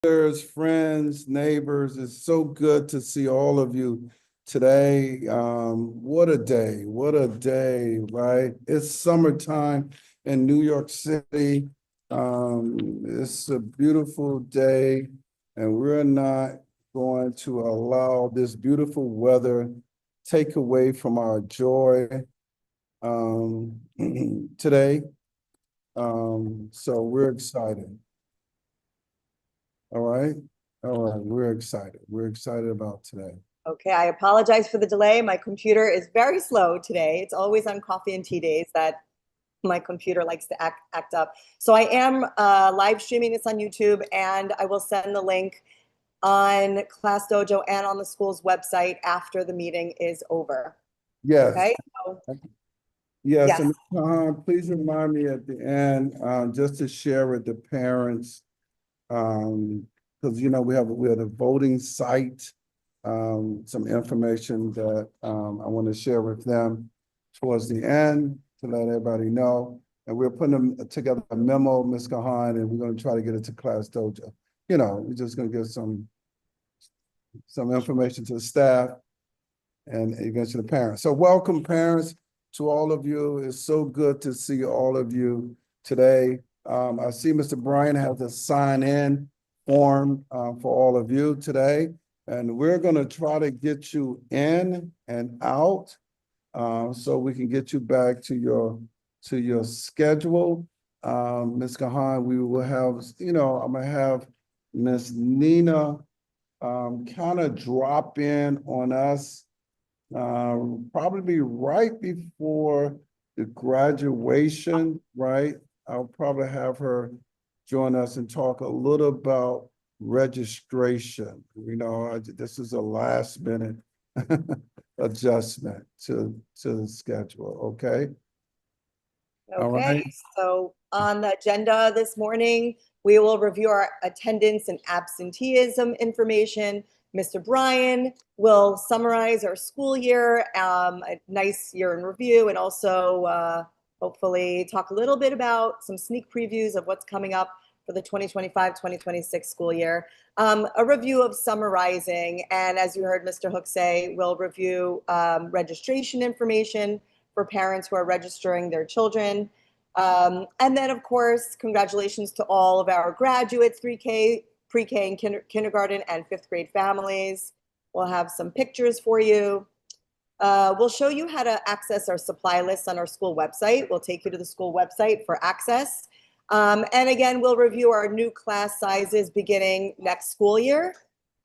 Friends, neighbors, it's so good to see all of you today. What a day, right? It's summertime in New York City. It's a beautiful day, and we're not going to allow this beautiful weather take away from our joy today. So we're excited. All right. All right. We're excited. We're excited about today. Okay, I apologize for the delay. My computer is very slow today. It's always on coffee and tea days that my computer likes to act up. So I am live streaming this on YouTube, and I will send the link on Class Dojo and on the school's website after the meeting is over. Yes. Okay. So, Yes. yes. And please remind me at the end, just to share with the parents, because we have a voting site, some information that I want to share with them towards the end to let everybody know. And we're putting together a memo, Ms. Kahan, and we're going to try to get it to Class Dojo. We're just going to give some information to the staff and eventually the parents. So welcome, parents, to all of you. It's so good to see all of you today. I see Mr. Bryan has a sign-in form for all of you today, and we're going to try to get you in and out so we can get you back to your schedule. Ms. Kahan, we will have, I'm going to have Ms. Nina kind of drop in on us probably right before the graduation, right? I'll probably have her join us and talk a little about registration. This is a last minute adjustment to the schedule, okay? All Okay. right. So on the agenda this morning, we will review our attendance and absenteeism information. Mr. Bryan will summarize our school year, a nice year in review, and also hopefully talk a little bit about some sneak previews of what's coming up for the 2025-2026 school year. A review of summarizing, and as you heard Mr. Hook say, we'll review registration information for parents who are registering their children. And then, of course, congratulations to all of our graduates, 3K, pre-K, and kindergarten and fifth grade families. We'll have some pictures for you. We'll show you how to access our supply list on our school website. We'll take you to the school website for access. And again, we'll review our new class sizes beginning next school year.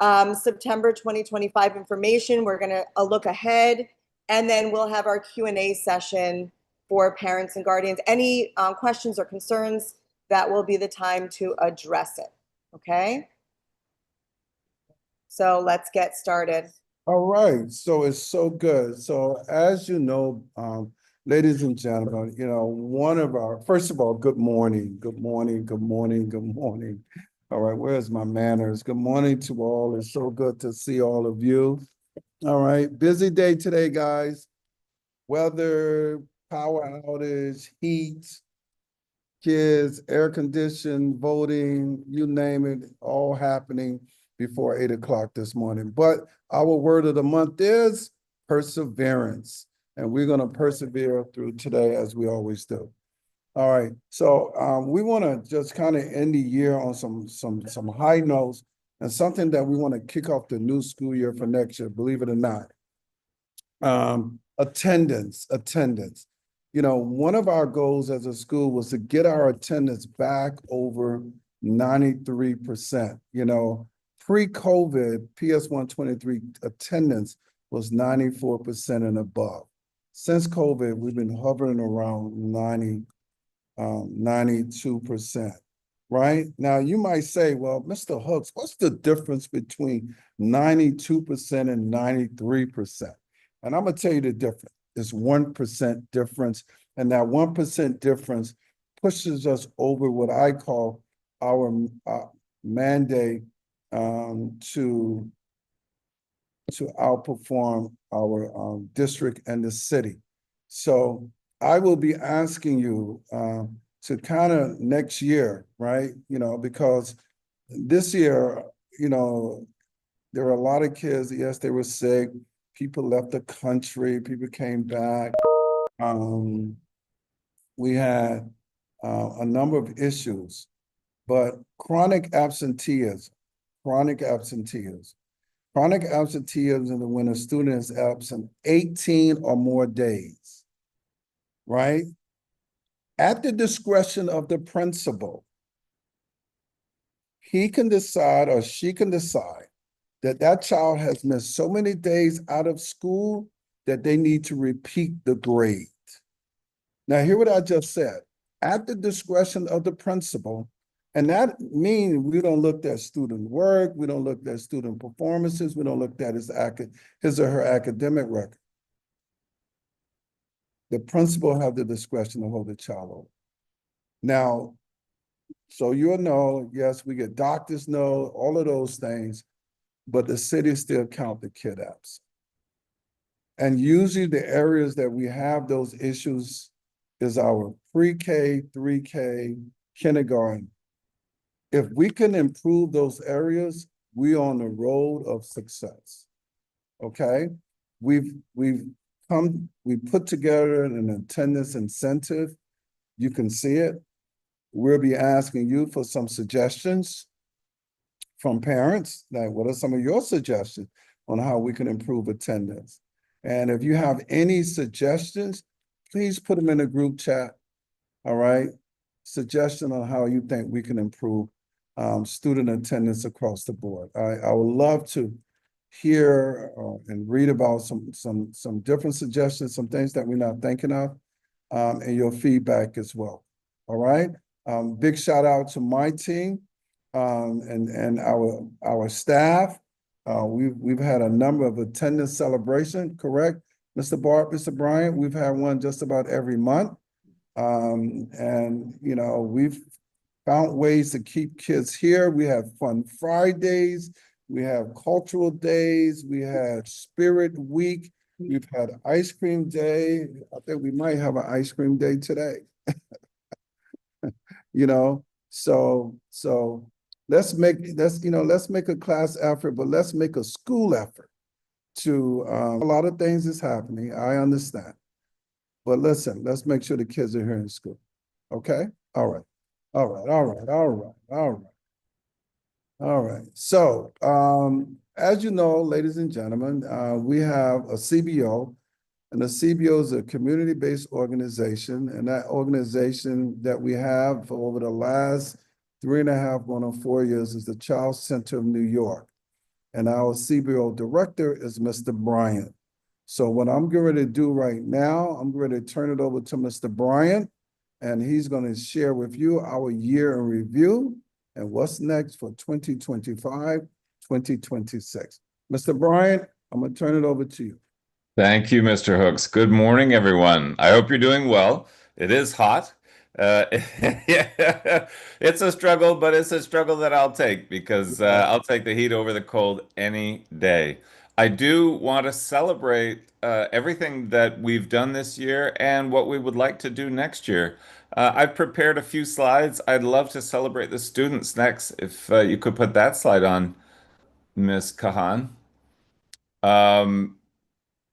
September 2025 information, we're going to look ahead, and then we'll have our Q&A session for parents and guardians. Any questions or concerns, that will be the time to address it, okay? So let's get started. All right, so it's so good. So as you know, ladies and gentlemen, first of all, good morning, good morning, good morning, good morning. All right, where's my manners? Good morning to all. It's so good to see all of you. All right, busy day today, guys. Weather, power outage, heat, kids, air conditioning, voting, you name it, all happening before 8 o'clock this morning. But our word of the month is perseverance. And we're going to persevere through today as we always do. All right. So we want to just kind of end the year on some high notes and something that we want to kick off the new school year for next year, believe it or not. Attendance. One of our goals as a school was to get our attendance back over 93%. Pre-COVID, PS 123 attendance was 94% and above. Since COVID, we've been hovering around 92%, right? Now, you might say, well, Mr. Hooks, what's the difference between 92% and 93%? And I'm going to tell you the difference. It's 1% difference. And that 1% difference pushes us over what I call our mandate to outperform our district and the city. So I will be asking you to kind of next year, right? Because this year, you know, there were a lot of kids, yes, they were sick. People left the country, people came back. Um, we had a number of issues, but chronic absenteeism, chronic absenteeism is when a student is absent 18 or more days, right? At the discretion of the principal, he can decide or she can decide that that child has missed so many days out of school that they need to repeat the grade. Now, hear what I just said. At the discretion of the principal, and that means we don't look at student work, we don't look at student performances, we don't look at his or her academic record. The principal have the discretion to hold the child over. Now, so you'll know, yes, we get doctors know, all of those things, but the city still count the kid absent. And usually the areas that we have those issues is our pre-K, 3K, kindergarten. If we can improve those areas, we're on the road of success. Okay? We put together an attendance incentive. You can see it. We'll be asking you for some suggestions from parents. Like, what are some of your suggestions on how we can improve attendance? And if you have any suggestions, please put them in the group chat. All right. Suggestion on how you think we can improve student attendance across the board. I would love to hear and read about some different suggestions, some things that we're not thinking of, and your feedback as well. All right. Big shout out to my team and our staff. We've had a number of attendance celebration, correct, Mr. Bryant? We've had one just about every month. And you know, we've found ways to keep kids here. We have fun Fridays, we have cultural days, we had Spirit Week, we've had ice cream day. I think we might have an ice cream day today. You know, so let's make a class effort, but let's make a school effort to a lot of things is happening. I understand. But listen, let's make sure the kids are here in school. Okay? All right. All right. All right. All right. All right. All right. So, as you know, ladies and gentlemen, we have a CBO, and the CBO is a community-based organization, and that organization that we have for over the last 3.5, going on 4 years is the Child Center of New York. And our CBO director is Mr. Bryant. So what I'm going to do right now, I'm going to turn it over to Mr. Bryant, and he's going to share with you our year in review and what's next for 2025, 2026. Mr. Bryant, I'm going to turn it over to you. Thank you, Mr. Hooks. Good morning, everyone. I hope you're doing well. It is hot. Yeah, it's a struggle, but it's a struggle that I'll take because I'll take the heat over the cold any day. I do want to celebrate everything that we've done this year and what we would like to do next year. I've prepared a few slides. I'd love to celebrate the students next. If you could put that slide on, Miss Kahan. Um,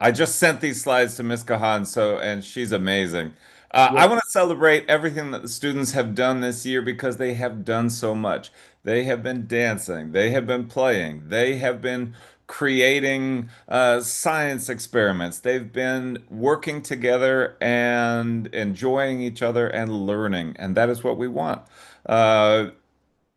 I just sent these slides to Miss Kahan, and she's amazing. I want to celebrate everything that the students have done this year because they have done so much. They have been dancing, they have been playing, they have been creating science experiments, they've been working together and enjoying each other and learning, and that is what we want. Uh,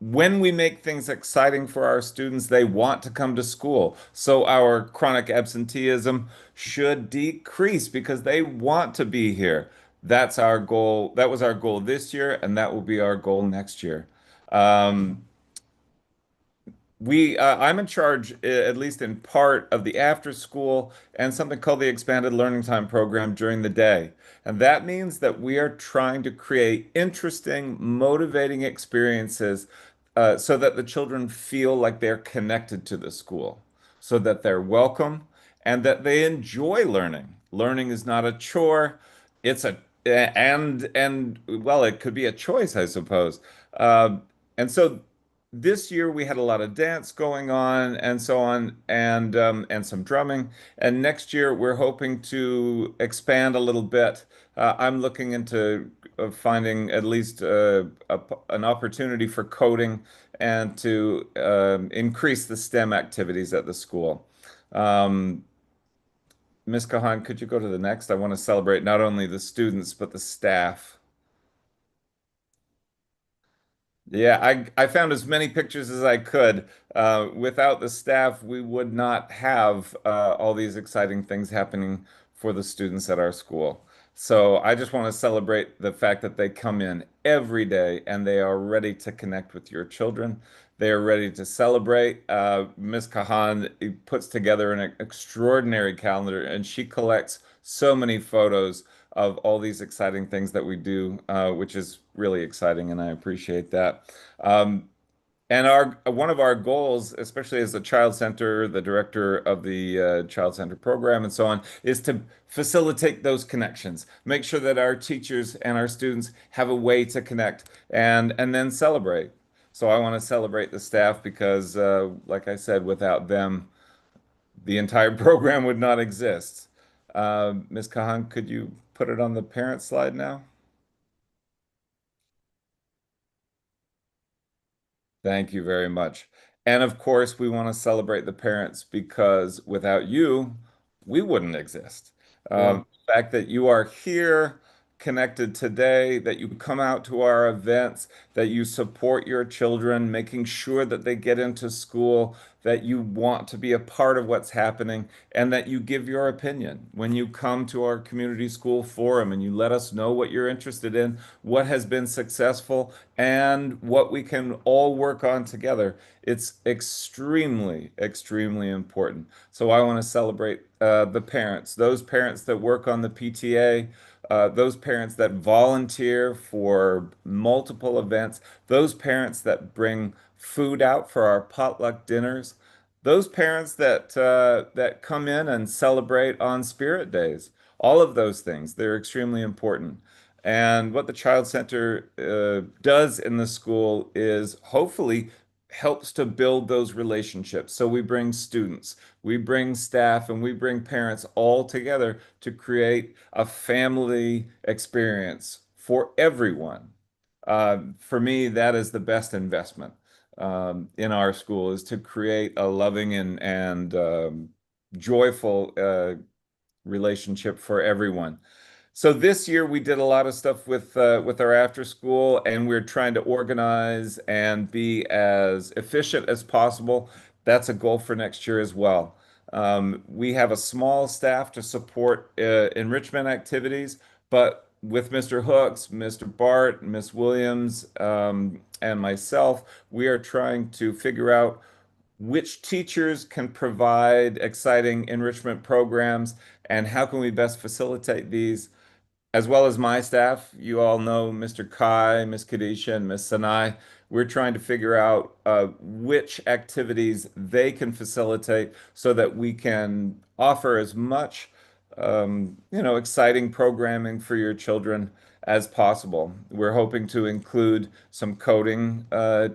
when we make things exciting for our students, they want to come to school. So our chronic absenteeism should decrease because they want to be here. That's our goal. That was our goal this year, and that will be our goal next year. Um, I'm in charge, at least in part, of the after school and something called the expanded learning time program during the day. And that means that we are trying to create interesting, motivating experiences so that the children feel like they're connected to the school, so that they're welcome and that they enjoy learning. Learning is not a chore. It's a and well, it could be a choice, I suppose. And so this year we had a lot of dance going on and so on, and some drumming. And next year we're hoping to expand a little bit. I'm looking into finding at least an opportunity for coding and to increase the STEM activities at the school. Um, Ms. Kahan, could you go to the next? I want to celebrate not only the students but the staff. Yeah, I found as many pictures as I could. Without the staff, we would not have all these exciting things happening for the students at our school. So I just want to celebrate the fact that they come in every day and they are ready to connect with your children. They are ready to celebrate. Ms. Kahan puts together an extraordinary calendar, and she collects so many photos of all these exciting things that we do, which is really exciting, and I appreciate that. And our one of our goals, especially as a child center, the director of the child center program, and so on, is to facilitate those connections, make sure that our teachers and our students have a way to connect and then celebrate. So I want to celebrate the staff because, like I said, without them, the entire program would not exist. Ms. Kahan, could you put it on the parent slide now? Thank you very much. And of course, we want to celebrate the parents because without you, we wouldn't exist. Yeah. The fact that you are here connected today, that you come out to our events, that you support your children, making sure that they get into school, that you want to be a part of what's happening, and that you give your opinion. When you come to our community school forum and you let us know what you're interested in, what has been successful, and what we can all work on together. It's extremely, extremely important. So I want to celebrate the parents, those parents that work on the PTA, those parents that volunteer for multiple events, those parents that bring food out for our potluck dinners, those parents that come in and celebrate on Spirit Days. All of those things, they're extremely important. And what the Child Center does in the school is hopefully helps to build those relationships. So we bring students, we bring staff, and we bring parents all together to create a family experience for everyone. For me, that is the best investment in our school is to create a loving and joyful relationship for everyone. So this year we did a lot of stuff with our after school, and we're trying to organize and be as efficient as possible. That's a goal for next year as well. We have a small staff to support enrichment activities, but with Mr. Hooks, Mr. Bart, Miss Williams, and myself, we are trying to figure out which teachers can provide exciting enrichment programs and how can we best facilitate these as well as my staff. You all know Mr. Kai, Miss Kadisha, and Miss Sanai. We're trying to figure out which activities they can facilitate so that we can offer as much, exciting programming for your children as possible. We're hoping to include some coding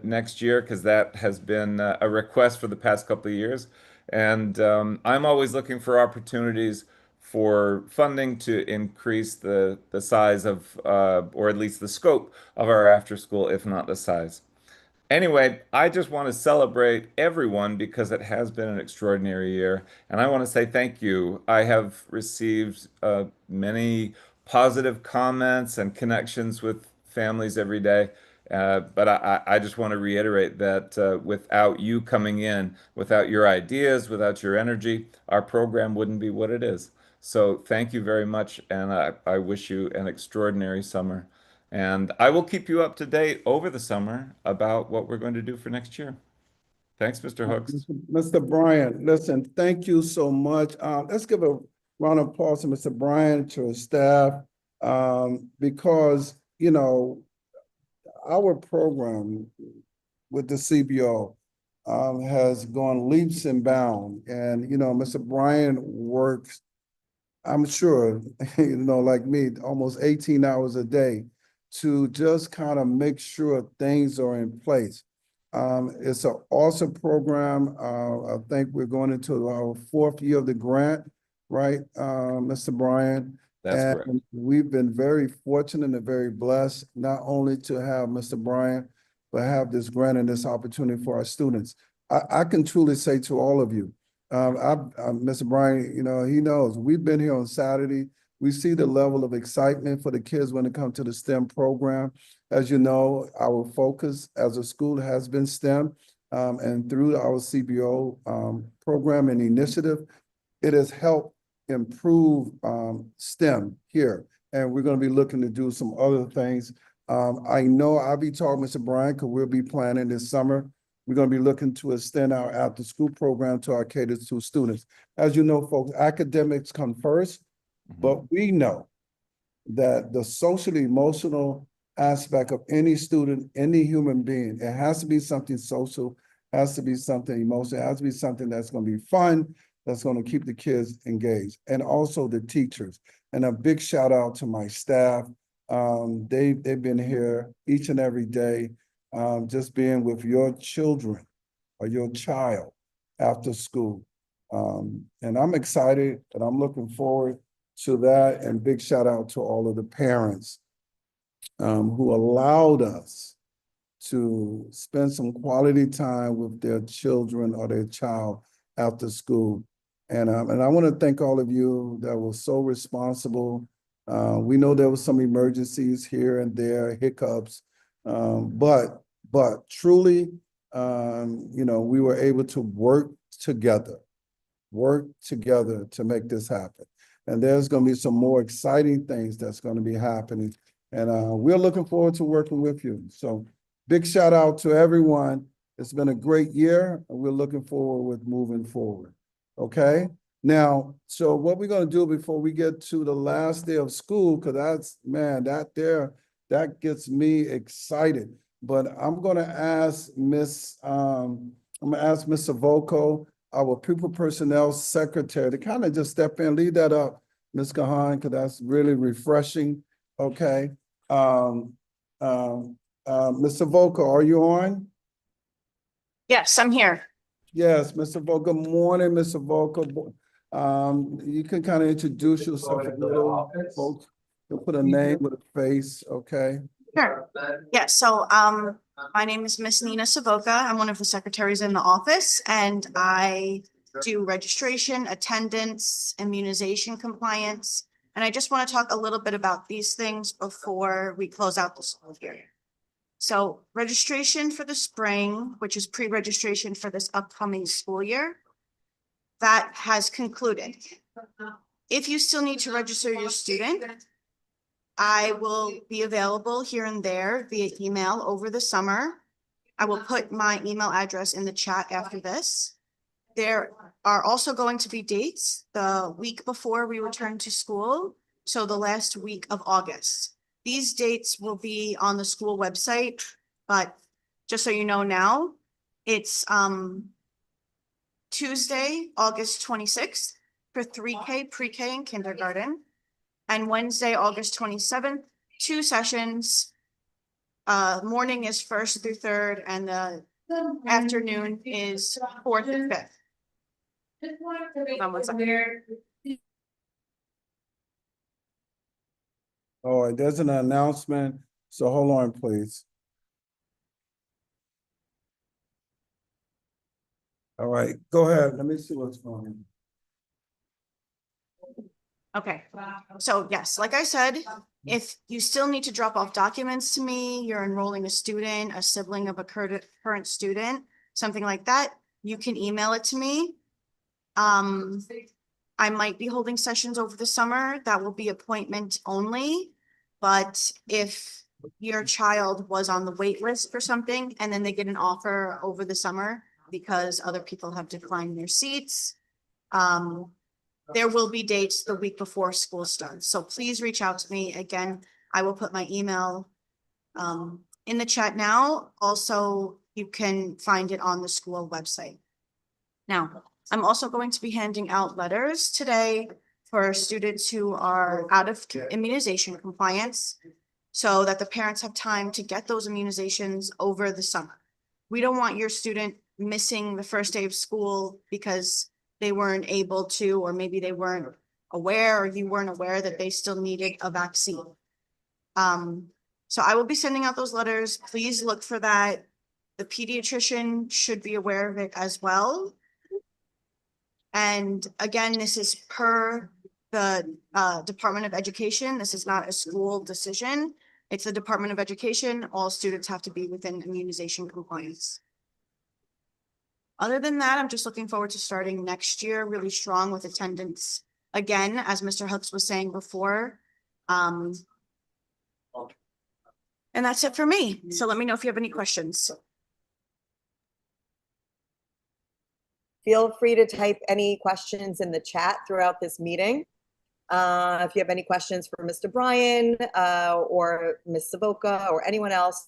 next year because that has been a request for the past couple of years. And I'm always looking for opportunities for funding to increase the size of, or at least the scope of our after school, if not the size. Anyway, I just want to celebrate everyone because it has been an extraordinary year, and I want to say thank you. I have received many positive comments and connections with families every day. But I just want to reiterate that without you coming in, without your ideas, without your energy, our program wouldn't be what it is. So thank you very much, and I wish you an extraordinary summer. And I will keep you up to date over the summer about what we're going to do for next year. Thanks, Mr. Hooks. Mr. Bryant, listen, thank you so much. Let's give a round of applause to Mr. Bryant, to his staff, because, our program with the CBO has gone leaps and bounds. And, Mr. Bryant works, I'm sure, like me, almost 18 hours a day to just kind of make sure things are in place. It's an awesome program. I think we're going into our 4th year of the grant, right, Mr. Bryan? That's And correct. we've been very fortunate and very blessed, not only to have Mr. Bryan, but have this grant and this opportunity for our students. I can truly say to all of you, Mr. Bryan, you know, he knows, we've been here on Saturday. We see the level of excitement for the kids when it comes to the STEM program. As you know, our focus as a school has been STEM, and through our CBO program and initiative, it has helped improve STEM here. And we're going to be looking to do some other things. I know I'll be talking, Mr. Bryan, because we'll be planning this summer. We're going to be looking to extend our after-school program to our K-2 students. As you know, folks, academics come first, but we know that the social emotional aspect of any student, any human being, it has to be something social, has to be something emotional, it has to be something that's going to be fun, that's going to keep the kids engaged, and also the teachers. And a big shout out to my staff. They've been here each and every day, just being with your children or your child after school. And I'm excited and I'm looking forward to that. And big shout out to all of the parents who allowed us to spend some quality time with their children or their child after school. And I want to thank all of you that were so responsible. We know there was some emergencies here and there, hiccups, but truly, you know, we were able to work together to make this happen. And there's going to be some more exciting things that's going to be happening. And we're looking forward to working with you. So big shout out to everyone. It's been a great year, and we're looking forward with moving forward. Okay. Now, so what we're going to do before we get to the last day of school, because that's, man, that gets me excited. But I'm going to ask Miss Savoco, our pupil personnel secretary, to kind of just step in, lead that up, Ms. Kahan, because that's really refreshing. Okay. Ms. Savoco, are you on? Yes, I'm here. Yes, Mr. Volk. Good morning, Mr. Volk. You can kind of introduce yourself a little, folks. You'll put a name with a face, okay? Sure. Yeah, so my name is Miss Nina Savoca. I'm one of the secretaries in the office, and I do registration, attendance, immunization compliance. And I just want to talk a little bit about these things before we close out the school year. So registration for the spring, which is pre-registration for this upcoming school year, that has concluded. If you still need to register your student, I will be available here and there via email over the summer. I will put my email address in the chat after this. There are also going to be dates the week before we return to school, so the last week of August. These dates will be on the school website, but just so you know now, it's Tuesday, August 26th for 3K, pre-K and kindergarten, and Wednesday, August 27th, 2 sessions. Morning is 1st through 3rd, and the afternoon is 4th and 5th. Hold on one second. All right, there's an announcement, so hold on, please. All right, go ahead. Let me see what's going on. Okay, so yes, like I said, if you still need to drop off documents to me, you're enrolling a student, a sibling of a current student, something like that, you can email it to me. I might be holding sessions over the summer that will be appointment only. But if your child was on the wait list for something and then they get an offer over the summer because other people have declined their seats, there will be dates the week before school starts. So please reach out to me. Again, I will put my email in the chat now. Also, you can find it on the school website. Now, I'm also going to be handing out letters today for students who are out of immunization compliance so that the parents have time to get those immunizations over the summer. we don't want your student missing the first day of school because they weren't able to, or maybe they weren't aware, or you weren't aware that they still needed a vaccine. So I will be sending out those letters. Please look for that. The pediatrician should be aware of it as well. And again, this is per the Department of Education. This is not a school decision. It's the Department of Education. All students have to be within immunization compliance. Other than that, I'm just looking forward to starting next year really strong with attendance. Again, as Mr. Hooks was saying before. And that's it for me. So let me know if you have any questions. Feel free to type any questions in the chat throughout this meeting. If you have any questions for Mr. Bryan or Ms. Savoca or anyone else,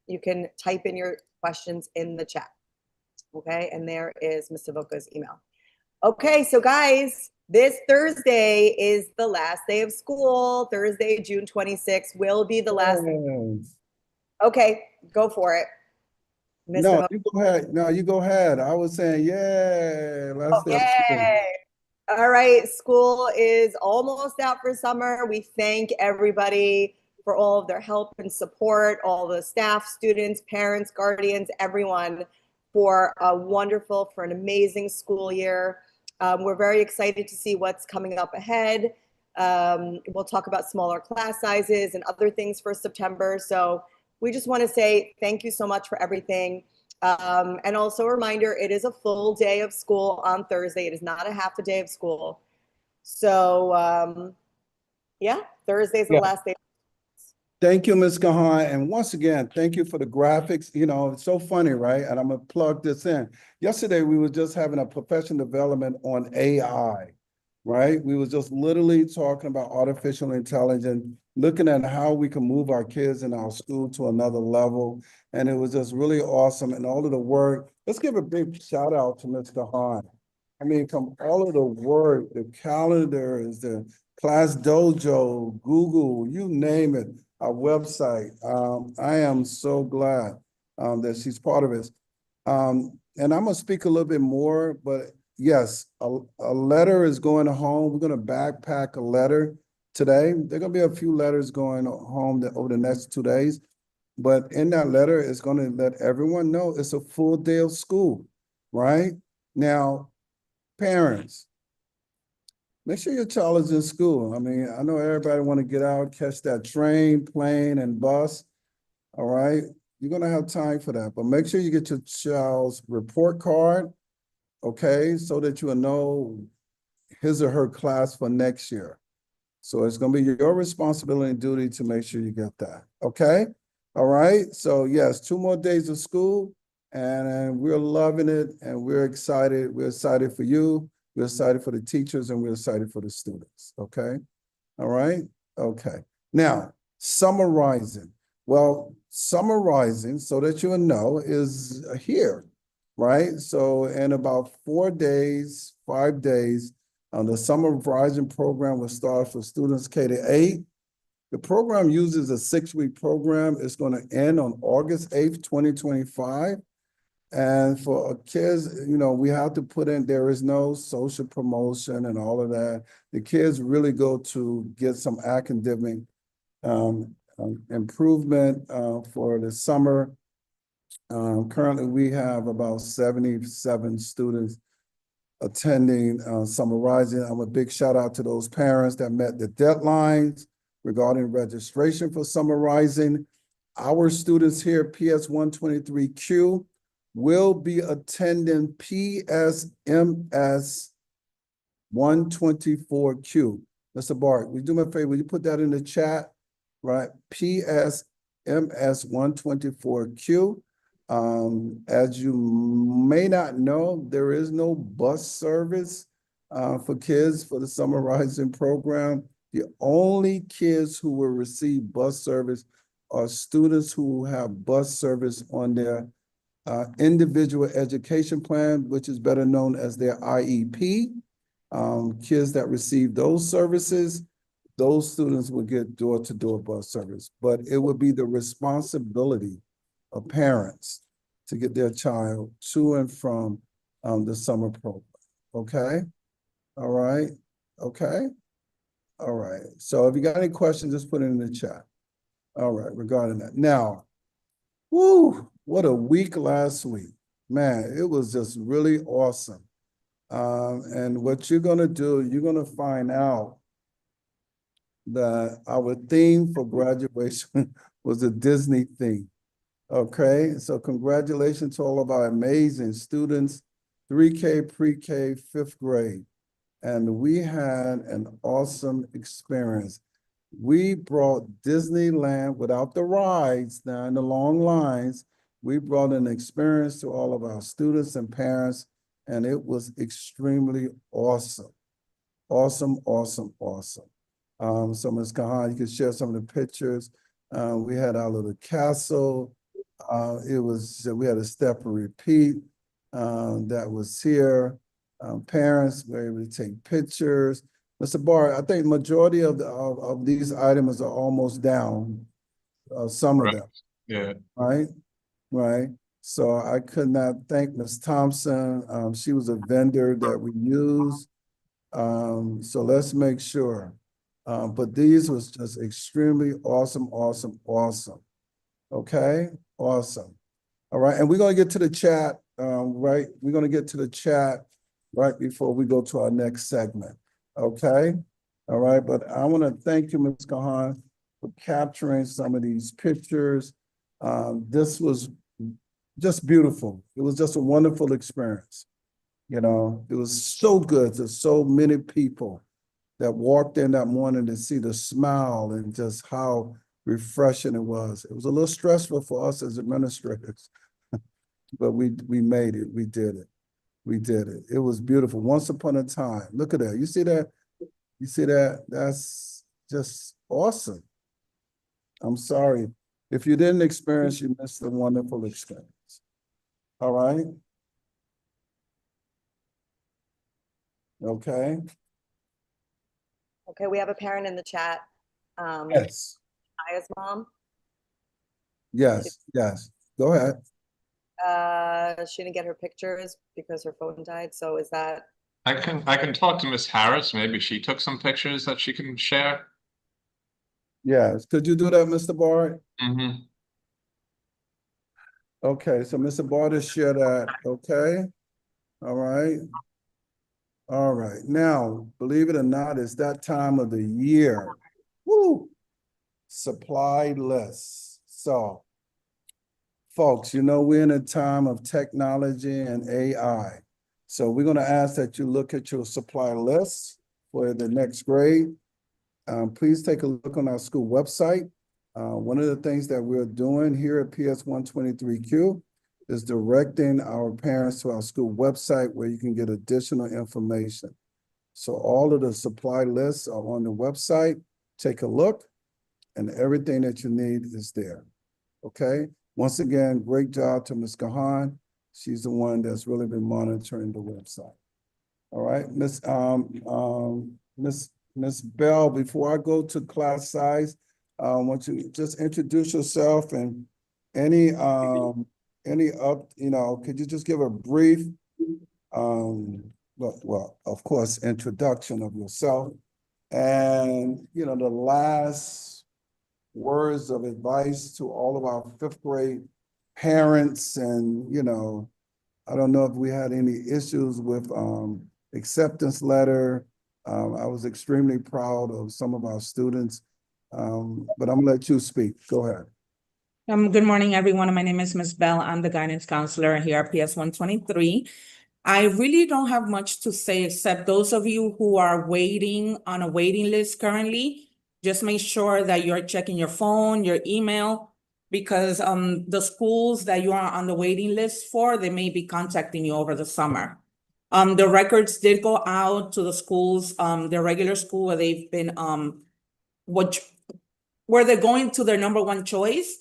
you can type in your questions in the chat. Okay, and there is Ms. Savoca's email. Okay, so guys, this Thursday is the last day of school. Thursday, June 26th will be the last. Yes. Okay, go for it. Mr. No, Hook. you go ahead. No, you go ahead. I was saying, yeah, let's go. Yay. All right, school is almost out for summer. We thank everybody for all of their help and support, all the staff, students, parents, guardians, everyone for an amazing school year. We're very excited to see what's coming up ahead. We'll talk about smaller class sizes and other things for September. So we just want to say thank you so much for everything. And also a reminder, it is a full day of school on Thursday. It is not a half a day of school. So yeah, Thursday's the last day. Thank you, Ms. Kahan. And once again, thank you for the graphics. You know, it's so funny, right? And I'm gonna plug this in. Yesterday, we were just having a professional development on AI, right? We was just literally talking about artificial intelligence, looking at how we can move our kids in our school to another level. And it was just really awesome. And all of the work, let's give a big shout out to Ms. Kahan. I mean, from all of the work, the calendars, the Class Dojo, Google, you name it, our website. I am so glad that she's part of it. And I'm gonna speak a little bit more, but yes, a letter is going home. We're gonna backpack a letter today. There are gonna be a few letters going home over the next 2 days. But in that letter, it's gonna let everyone know it's a full day of school, right? Now, parents, make sure your child is in school. I mean, I know everybody want to get out, catch that train, plane, and bus. All right, you're gonna have time for that, but make sure you get your child's report card, okay, so that you will know his or her class for next year. So it's gonna be your responsibility and duty to make sure you get that, okay? All right, so yes, 2 more days of school, and we're loving it, and we're excited. We're excited for you. We're excited for the teachers, and we're excited for the students, okay? All right, okay. Now, summarizing. Well, summarizing, so that you know, is here, right? So in about 4 days, 5 days, the summarizing program will start for students K-8. The program uses a 6-week program. It's going to end on August 8th, 2025. And for kids, you know, we have to put in, there is no social promotion and all of that. The kids really go to get some academic improvement for the summer. Currently, we have about 77 students attending Summarizing. I'm a big shout out to those parents that met the deadlines regarding registration for Summarizing. Our students here, PS 123Q, will be attending PSMS 124Q. Mr. Bart, will you do me a favor? Will you put that in the chat? Right, PSMS 124Q. As you may not know, there is no bus service for kids for the Summarizing program. The only kids who will receive bus service are students who have bus service on their individual education plan, which is better known as their IEP. Kids that receive those services, those students will get door-to-door bus service, but it would be the responsibility of parents to get their child to and from the summer program. Okay? All right? Okay? All right. So if you got any questions, just put it in the chat. All right, regarding that. Now, whoo, what a week last week. Man, it was just really awesome. And what you're gonna do, you're gonna find out that our theme for graduation was a Disney theme. Okay, so congratulations to all of our amazing students, 3K, pre-K, 5th grade. And we had an awesome experience. We brought Disneyland without the rides now in the long lines. We brought an experience to all of our students and parents, and it was extremely awesome. Awesome, awesome, awesome. So Ms. Kahan, you can share some of the pictures. We had our little castle. We had a step and repeat that was here. Parents were able to take pictures. Mr. Barr, I think majority of these items are almost down. Some of them. Yeah. Right, right. So I could not thank Ms. Thompson. She was a vendor that we used. So let's make sure. But these was just extremely awesome, awesome, awesome. Okay, awesome. All right, and we're gonna get to the chat, right? We're gonna get to the chat right before we go to our next segment. Okay, all right, but I want to thank you, Ms. Kahan, for capturing some of these pictures. This was just beautiful. It was just a wonderful experience. You know, it was so good. There's so many people that walked in that morning to see the smile and just how refreshing it was. It was a little stressful for us as administrators, but we made it. We did it. We did it. It was beautiful. Once upon a time. Look at that. You see that? You see that? That's just awesome. I'm sorry. If you didn't experience, you missed a wonderful experience. All right? Okay. Okay, we have a parent in the chat. Yes. Aya's mom. Yes. Yes. Go ahead. She didn't get her pictures because her phone died. So is that? I can talk to Miss Harris. Maybe she took some pictures that she can share. Yes. Could you do that, Mr. Bard? Mm-hmm. Okay, so Mr. Bard has shared that. Okay. All right. All right. Now, believe it or not, it's that time of the year. Woo! Supply lists. So, folks, you know, we're in a time of technology and AI. So we're going to ask that you look at your supply lists for the next grade. Please take a look on our school website. One of the things that we're doing here at PS 123Q is directing our parents to our school website where you can get additional information. So all of the supply lists are on the website. Take a look, and everything that you need is there. Okay? Once again, great job to Ms. Kahan. She's the one that's really been monitoring the website. All right, Miss Bell, before I go to class size, I want you to just introduce yourself and any could you just give a brief, well, of course, introduction of yourself and, you know, the last words of advice to all of our 5th grade parents. And, you know, I don't know if we had any issues with acceptance letter. I was extremely proud of some of our students, but I'm gonna let you speak. Go ahead. Good morning, everyone. My name is Ms. Bell. I'm the guidance counselor here at PS 123. I really don't have much to say except those of you who are waiting on a waiting list currently, just make sure that you're checking your phone, your email, because the schools that you are on the waiting list for, they may be contacting you over the summer. The records did go out to the schools, their regular school where they've been where they're going to their number one choice.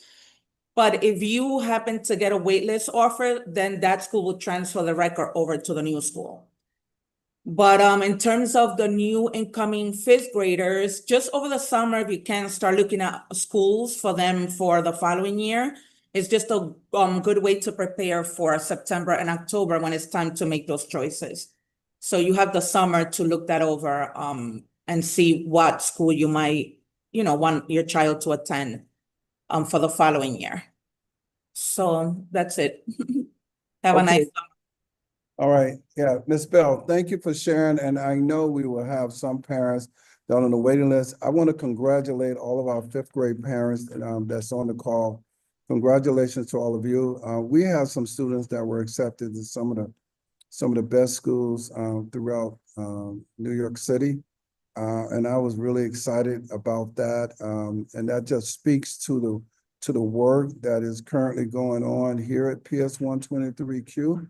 But if you happen to get a waitlist offer, then that school will transfer the record over to the new school. But in terms of the new incoming 5th graders, just over the summer, if you can start looking at schools for them for the following year, It's just a good way to prepare for September and October when it's time to make those choices. So you have the summer to look that over and see what school you might, want your child to attend for the following year. So that's it. Have a nice Okay. All right, yeah, Ms. Bell, thank you for sharing, and I know we will have some parents down on the waiting list. I want to congratulate all of our fifth grade parents that's on the call. Congratulations to all of you. We have some students that were accepted in some of the best schools throughout New York City. And I was really excited about that. And that just speaks to the work that is currently going on here at PS 123Q.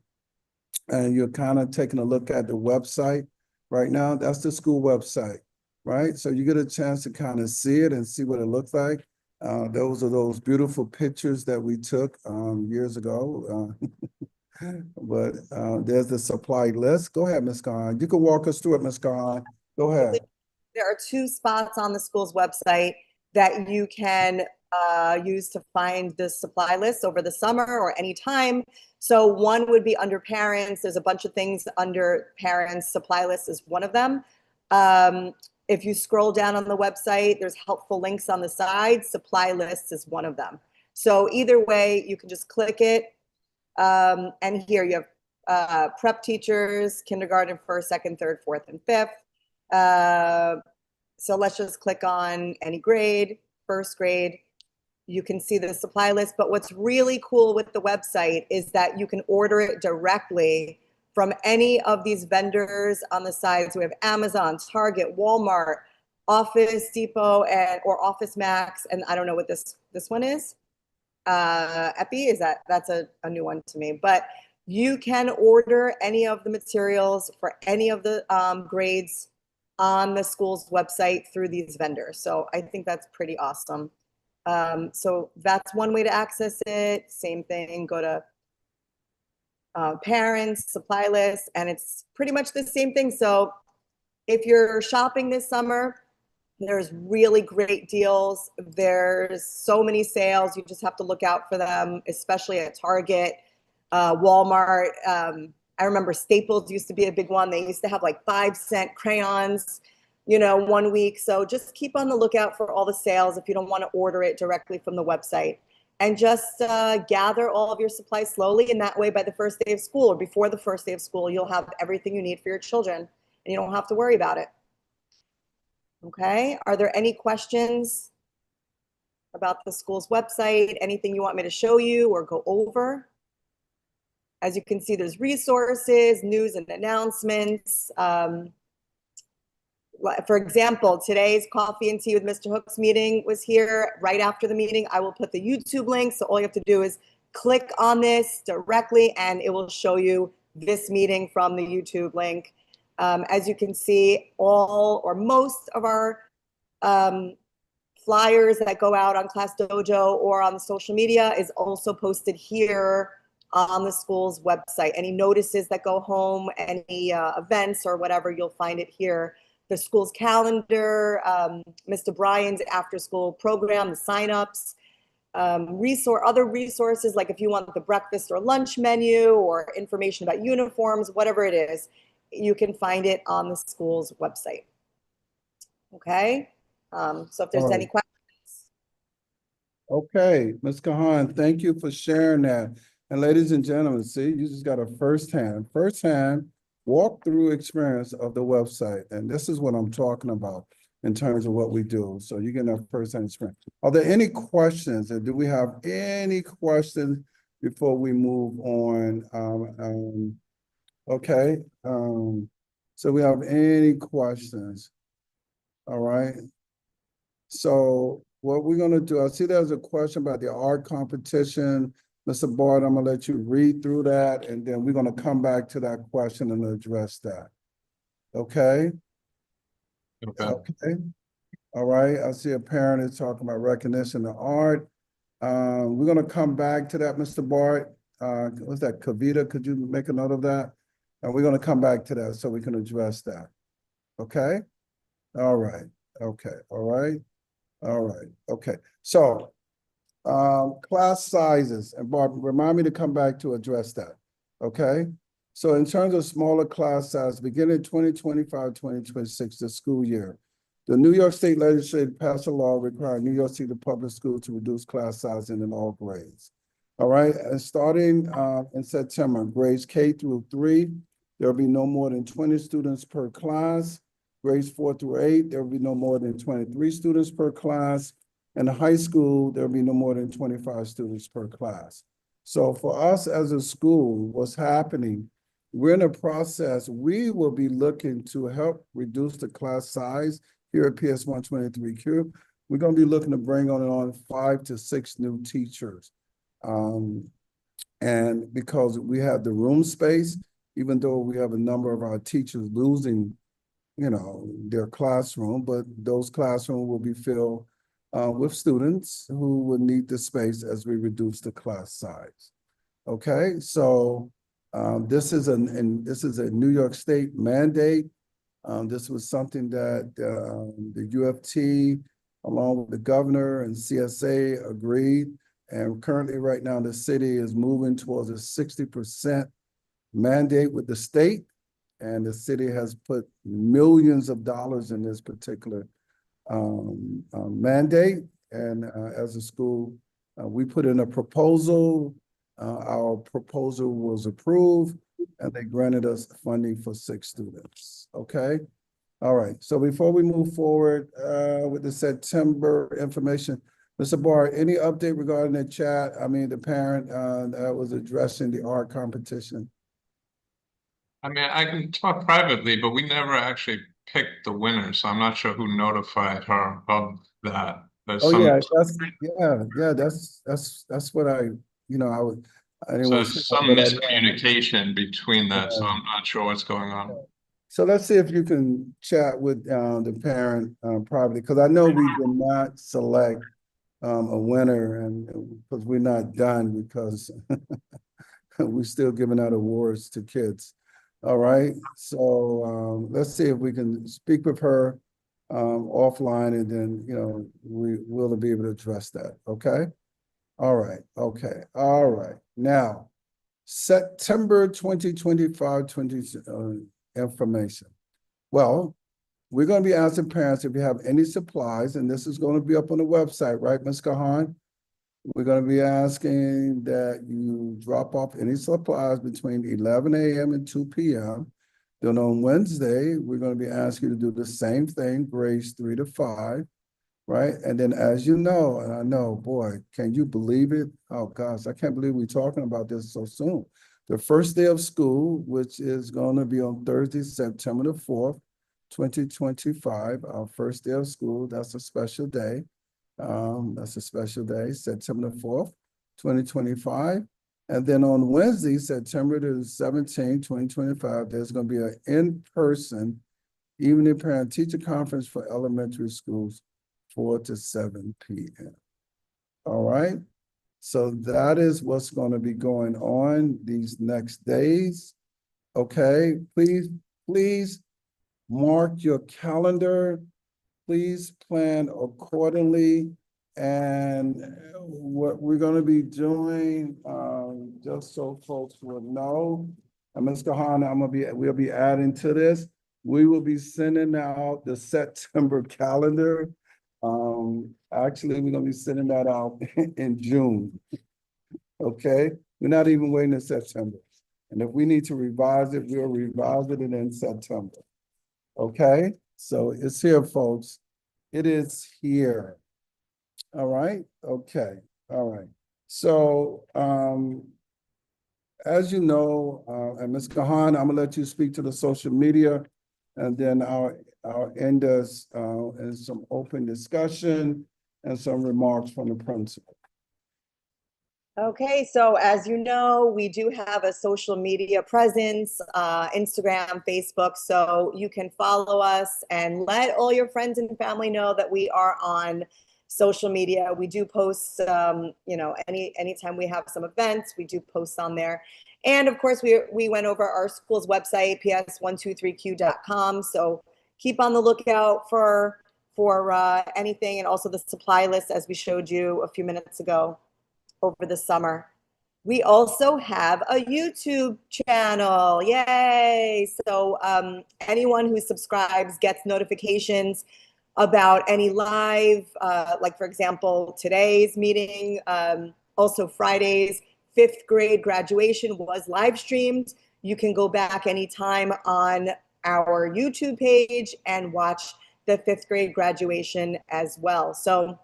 And you're kind of taking a look at the website right now. That's the school website, right? So you get a chance to kind of see it and see what it looks like. Those are those beautiful pictures that we took years ago. But there's the supply list. Go ahead, Ms. Khan. You can walk us through it, Ms. Khan. Go ahead. There are 2 spots on the school's website that you can use to find the supply list over the summer or any time. So one would be under parents. There's a bunch of things under parents. Supply list is one of them. If you scroll down on the website, there's helpful links on the side. Supply list is one of them. So either way, you can just click it. And here you have prep teachers, kindergarten, 1st, 2nd, 3rd, 4th, and 5th. So let's just click on any grade, 1st grade. You can see the supply list, but what's really cool with the website is that you can order it directly from any of these vendors on the side. So we have Amazon, Target, Walmart, Office Depot, or Office Max, and I don't know what this one is. Epi, that's a new one to me, but you can order any of the materials for any of the grades on the school's website through these vendors. So I think that's pretty awesome. So that's one way to access it. Same thing, go to parents, supply list, and it's pretty much the same thing. So if you're shopping this summer, there's really great deals. There's so many sales. You just have to look out for them, especially at Target, Walmart. I remember Staples used to be a big one. They used to have like 5-cent crayons, 1 week. So just keep on the lookout for all the sales if you don't want to order it directly from the website. And just gather all of your supplies slowly. And that way, by the first day of school or before the first day of school, you'll have everything you need for your children and you don't have to worry about it. Okay, are there any questions about the school's website? Anything you want me to show you or go over? As you can see, there's resources, news and announcements. For example, today's Coffee and Tea with Mr. Hook's meeting was here. Right after the meeting, I will put the YouTube link. So all you have to do is click on this directly and it will show you this meeting from the YouTube link. As you can see, all or most of our flyers that go out on Class Dojo or on the social media is also posted here on the school's website. Any notices that go home, any events or whatever, you'll find it here. The school's calendar, Mr. Bryan's after-school program, the signups, other resources, like if you want the breakfast or lunch menu or information about uniforms, whatever it is, you can find it on the school's website. Okay, so if there's any questions. Okay, Ms. Kahan, thank you for sharing that. And ladies and gentlemen, see, you just got a firsthand walkthrough experience of the website. And this is what I'm talking about in terms of what we do. So you're getting a firsthand experience. Are there any questions? Or do we have any questions before we move on? Okay, so we have any questions? All right. So what we're gonna do, I see there's a question about the art competition. Mr. Bard, I'm gonna let you read through that and then we're gonna come back to that question and address that. Okay? Okay. All right, I see a parent is talking about recognition of art. We're gonna come back to that, Mr. Bard. What's that, Kavita? Could you make a note of that? And we're gonna come back to that so we can address that. Okay? All right. Okay. All right. All right. Okay. So class sizes, and Barb, remind me to come back to address that, okay? So in terms of smaller class size, beginning 2025-2026, the school year, the New York State Legislature passed a law requiring New York City public schools to reduce class sizing in all grades. All right, and starting in September, grades K through 3, there'll be no more than 20 students per class. Grades 4 through 8, there will be no more than 23 students per class. In high school, there'll be no more than 25 students per class. So for us as a school, what's happening, we're in a process, we will be looking to help reduce the class size here at PS 123Q. We're going to be looking to bring on 5 to 6 new teachers. And because we have the room space, even though we have a number of our teachers losing, you know, their classroom, but those classrooms will be filled with students who will need the space as we reduce the class size. Okay, so this is a New York State mandate. This was something that the UFT, along with the governor and CSA, agreed. And currently, right now, the city is moving towards a 60% mandate with the state. And the city has put millions of dollars in this particular mandate. And as a school, we put in a proposal. Our proposal was approved, and they granted us funding for 6 students. Okay. All right. So before we move forward with the September information, Mr. Barr, any update regarding the chat? I mean, the parent that was addressing the art competition. I mean, I can talk privately, but we never actually picked the winner, so I'm not sure who notified her of that. There's Oh some, yeah, that's what I didn't so want to say there's that, some but miscommunication between that, so I'm not sure what's going on. So let's see if you can chat with the parent privately, because I know we did not select a winner, and because we're not done, because we're still giving out awards to kids. All right, so let's see if we can speak with her offline, and then we will be able to address that. Okay. All right. Okay. All right. Now, September 2025 information. Well, we're going to be asking parents if you have any supplies, and this is going to be up on the website, right, Ms. Kahan? We're going to be asking that you drop off any supplies between 11 a.m. and 2 p.m. Then on Wednesday, we're going to be asking you to do the same thing, grades 3 to 5, right? And then, as you know, and I know, boy, can you believe it? Oh, gosh, I can't believe we're talking about this so soon. The first day of school, which is going to be on Thursday, September the 4th, 2025, our first day of school. That's a special day. September the 4th, 2025. And then on Wednesday, September the 17th, 2025, there's going to be an in-person evening parent-teacher conference for elementary schools, 4 to 7 p.m. All right. So that is what's going to be going on these next days. Okay. Please mark your calendar. Please plan accordingly. And what we're going to be doing, just so folks will know, Ms. Kahan, we'll be adding to this. We will be sending out the September calendar. Actually, we're going to be sending that out in June. Okay, we're not even waiting in September. And if we need to revise it, we'll revise it in September. Okay, so it's here, folks. It is here. All right. Okay. All right. So, as you know, and Ms. Kahan, I'm gonna let you speak to the social media, and then I'll end us in some open discussion and some remarks from the principal. Okay, so as you know, we do have a social media presence, Instagram, Facebook, so you can follow us and let all your friends and family know that we are on social media. We do post, anytime we have some events, we do post on there. And of course, we went over our school's website, ps123q.com. So keep on the lookout for for anything, and also the supply list as we showed you a few minutes ago over the summer. We also have a YouTube channel. Yay! So anyone who subscribes gets notifications about any live, like for example, today's meeting, also Friday's 5th grade graduation was live streamed. You can go back anytime on our YouTube page and watch the 5th grade graduation as well. So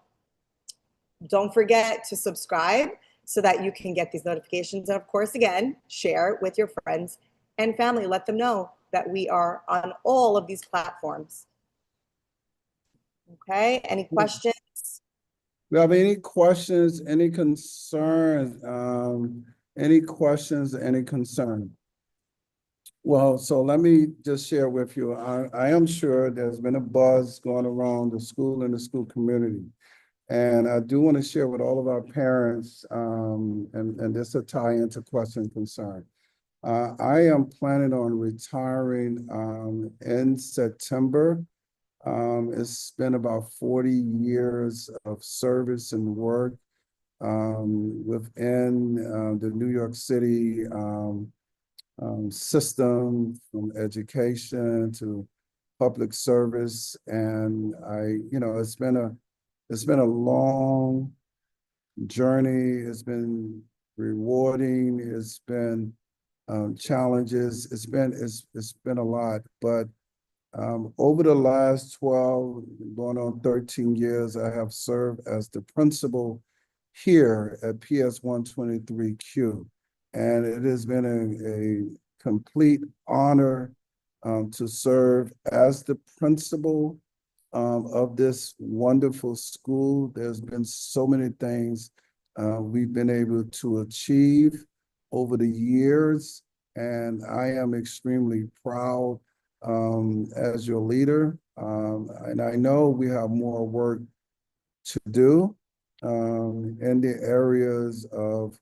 don't forget to subscribe so that you can get these notifications. And of course, again, share with your friends and family. Let them know that we are on all of these platforms. Okay, any questions? Do you have any questions, any concerns, any questions, any concern? Well, so let me just share with you. I am sure there's been a buzz going around the school and the school community. And I do want to share with all of our parents, and this will tie into question and concern. I am planning on retiring in September. It's been about 40 years of service and work within the New York City system, from education to public service. And it's been a long journey. It's been rewarding. It's been challenges. It's been a lot, but over the last 12, going on 13 years, I have served as the principal here at PS 123Q. And it has been a complete honor to serve as the principal of this wonderful school. There's been so many things we've been able to achieve over the years, and I am extremely proud as your leader. And I know we have more work to do in the areas of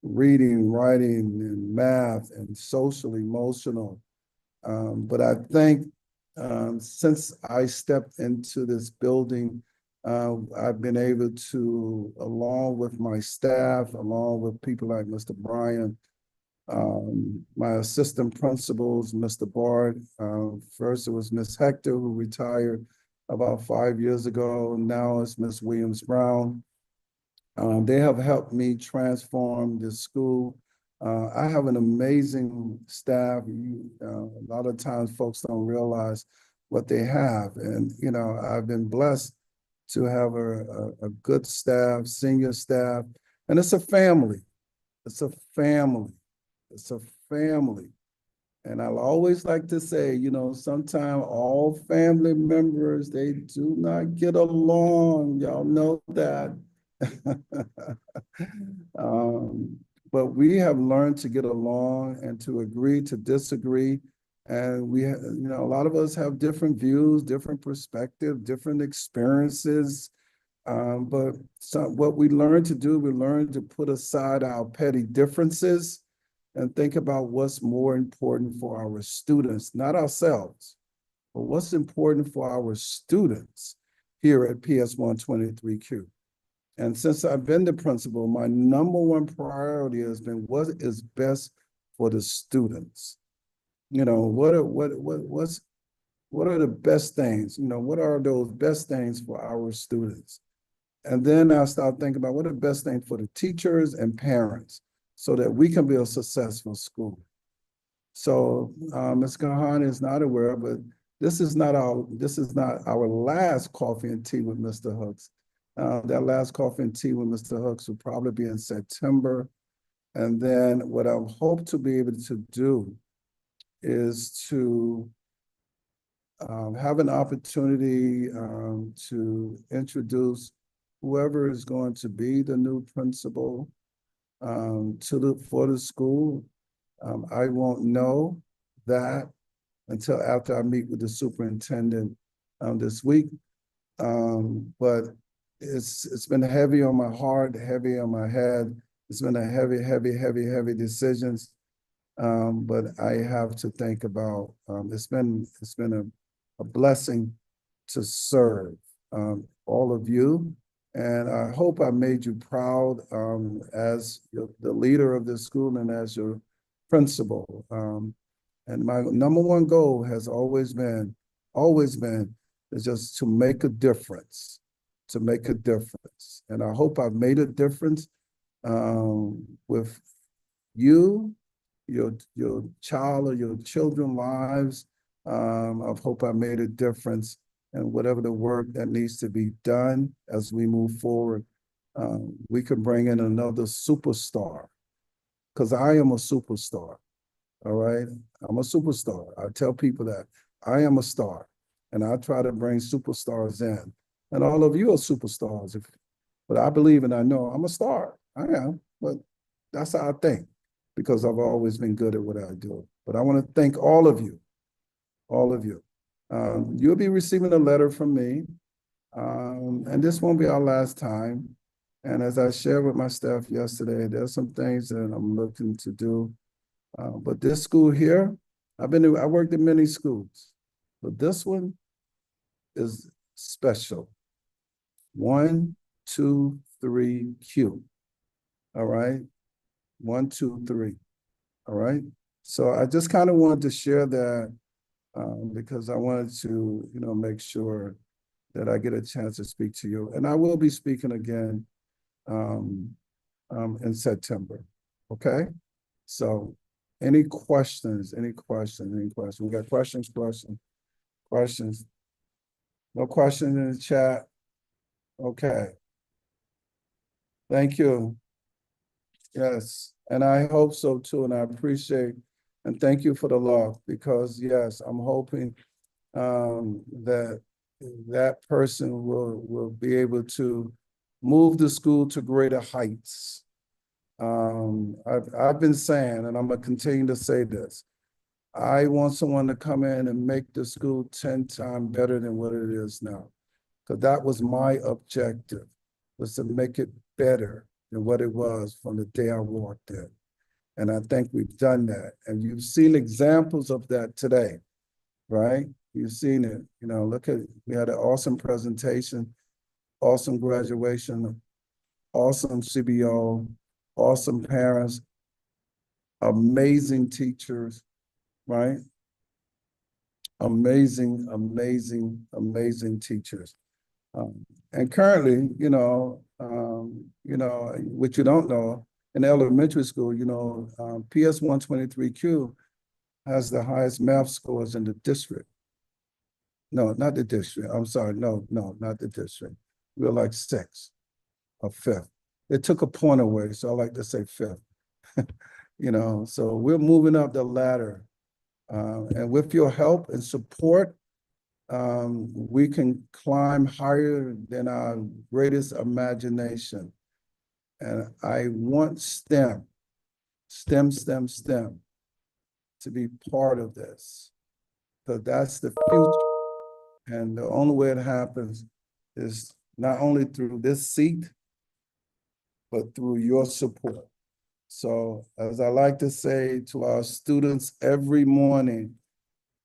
reading, writing, and math, and social, emotional. But I think since I stepped into this building, I've been able to, along with my staff, along with people like Mr. Bryan, my assistant principals, Mr. Bard, first it was Miss Hector, who retired about 5 years ago. Now it's Miss Williams-Brown. They have helped me transform this school. I have an amazing staff. A lot of times folks don't realize what they have. And, I've been blessed to have a good staff, senior staff, and it's a family. It's a family. It's a family. And I'll always like to say, sometimes all family members, they do not get along. Y'all know that. But we have learned to get along and to agree to disagree. And we, a lot of us have different views, different perspectives, different experiences. But what we learn to do, we learn to put aside our petty differences and think about what's more important for our students, not ourselves, but what's important for our students here at PS 123Q. And since I've been the principal, my number one priority has been what is best for the students. What are the best things? What are those best things for our students? And then I start thinking about what are the best things for the teachers and parents, so that we can be a successful school. So Ms. Kahan is not aware, but this is not our last coffee and tea with Mr. Hooks. That last coffee and tea with Mr. Hooks will probably be in September. And then what I hope to be able to do is to have an opportunity to introduce whoever is going to be the new principal for the school. I won't know that until after I meet with the superintendent this week. But it's been heavy on my heart, heavy on my head. It's been a heavy decisions. But I have to think about, it's been a blessing to serve. all of you. And I hope I made you proud as the leader of this school and as your principal. And my number one goal has always been, is just to make a difference, to make a difference. And I hope I've made a difference with you, your child or your children's lives. I hope I made a difference in whatever the work that needs to be done as we move forward. We can bring in another superstar, because I am a superstar. All right, I'm a superstar. I tell people that I am a star, and I try to bring superstars in. And all of you are superstars. But I believe and I know I'm a star. I am, but that's how I think, because I've always been good at what I do. But I want to thank all of you, all of you. You'll be receiving a letter from me, and this won't be our last time. And as I shared with my staff yesterday, there's some things that I'm looking to do. But this school here, I worked in many schools, but this one is special. 1, 2, 3, Q. All right. 1, 2, 3. All right. So I just kind of wanted to share that because I wanted to, make sure that I get a chance to speak to you. And I will be speaking again in September. Okay. So any questions? We got questions. No questions in the chat. Okay. Thank you. Yes, and I hope so too, and I appreciate and thank you for the love, because yes, I'm hoping that person will be able to move the school to greater heights. I've been saying, and I'm gonna continue to say this, I want someone to come in and make the school 10 times better than what it is now. Because that was my objective, was to make it better than what it was from the day I walked in. And I think we've done that. And you've seen examples of that today, right? You've seen it. Look at, we had an awesome presentation, awesome graduation, awesome CBO, awesome parents, amazing teachers, right? Amazing teachers. And currently, what you don't know, in elementary school, PS 123Q has the highest math scores in the district. No, not the district. I'm sorry. No, not the district. We're like 6th or 5th. They took a point away, so I like to say 5th. So we're moving up the ladder. And with your help and support, we can climb higher than our greatest imagination. And I want STEM to be part of this, because that's the future. And the only way it happens is not only through this seat, but through your support. So as I like to say to our students every morning,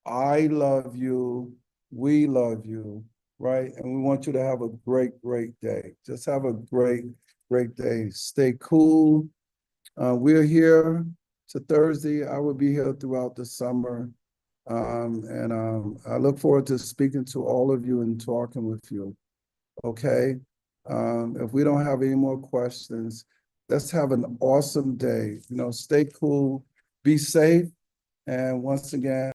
I love you, we love you, right? And we want you to have a great day. Just have a great day. Stay cool. We're here to Thursday. I will be here throughout the summer. And I look forward to speaking to all of you and talking with you. Okay. If we don't have any more questions, let's have an awesome day. Stay cool, be safe. And once again,